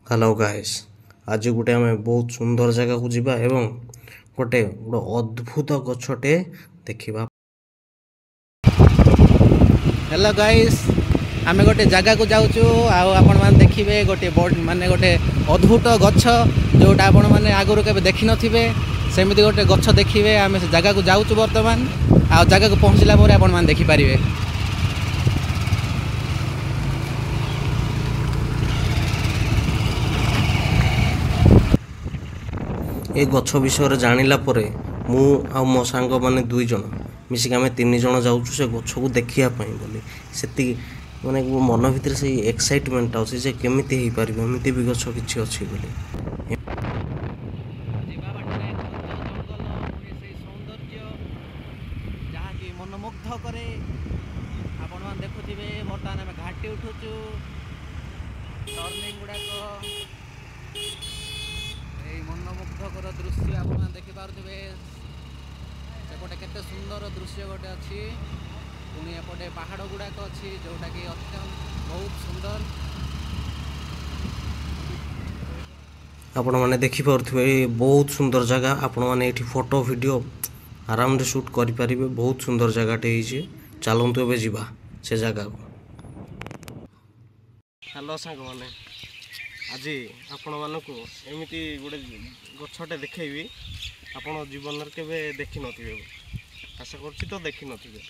Hello guys आज गोटे आम बहुत सुंदर जगह को जीवा एवं गोटे अद्भुत गछटे देखा। हेलो गाइस आमे गोटे जगह को जाऊँ आपण मैंने देखिए गोटे माने गोटे अद्भुत गछ जोटा आपण मैंने आगुरी के देखी नथिबे सेमिति गोटे गछ देखिए। आमे से जगह को जाऊँ बर्तमान आ जगह को पहुँचला पर आपण मैंने देखिपारे। ए गछ विषय जानिला परे मु आ मो सांग माने दुई जन मिसिक आमे तीन जन जाऊँ से गछ को देखिया पई बोली सेति माने मन भितर से एक्साइटमेंट अछि जे केमिति हे पारिबो एमिति भी गछ किछि अछि बोली। मनमुग्ध करे आपण मैंने देखुथे बर्तमान आम घाटी उठुचु टर्निंग गुड़ाक मनमुग्धकर दृश्य आप देखिपे सेपटे केते सुंदर दृश्य गोटे अच्छी पुणी एपटे पहाड़ गुड़ाक अच्छी जोटा कि अत्यंत बहुत सुंदर आपण माने देखि पारुथबे बहुत सुंदर जगह आपण माने एठी फोटो वीडियो आराम रे शूट करि परिबे। बहुत सुंदर जगहटे हिचे चलंतु एबे जीवा से जगह को। हेलो सांग माने आज आपण मानक एमती गोटे गछटे देखी आपण जीवन केवे देखी नथिबे आशा करछि तो देखी नथिबे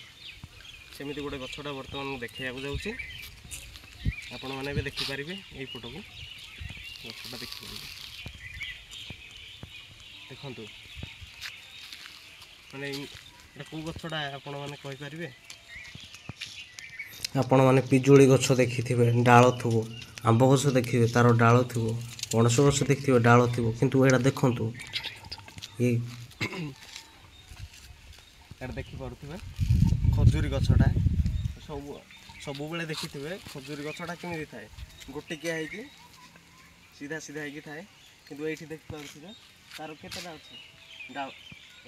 सेमिति गोटे गछटा वर्तमान देखिया को जाउछि आपण माने भी देखि परिबे। एई फोटो को गछटा देखि परिबे देखंतु माने एटा को गछटा आपण माने कहि परिबे। आपण माने पिजुली गछ देखिथिबे डाळ थुबो आंब गछ देखिबे तार डाळ थुबो पणस गछ देखिथिबे डाळ थुबो किंतु एटा देखंतु ये एटा देखि पारुथिबे खजूरी गछटा सब बेले देखिथिबे खजूरी गछटा केमिति थाए गोटिकिया हेकी सीधा सीधा हेकी थाए किंतु एठी देखि पारुथिबे तार केतेटा अछि डाळ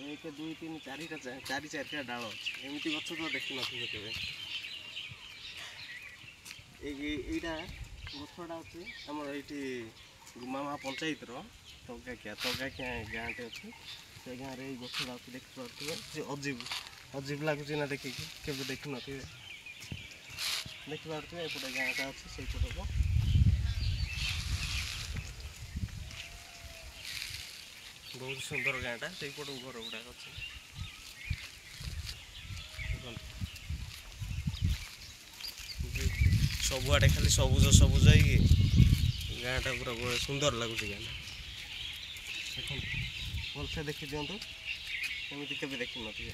1 2 3 4टा डाळ अछि एमिति गछ तो देखि नथिबे केबे। एटा गछटा अच्छी आम ये गुमामा पंचायत तगाखिया गाँटे अच्छी से गाँव में गछटा अच्छी देखिपे अजीब अजीब लगुच ना देखिए के देखी नथिबे देखिपे एपटे गाँटा अच्छी से पटक बहुत सुंदर गाँटा से पट घर गुड़ाक अच्छी सबुआड़े खाली सबुज सबुज गाँटा पूरा सुंदर लगुच गाँ भलसे देखी दिंतु एमती केवे देखी नथिबे।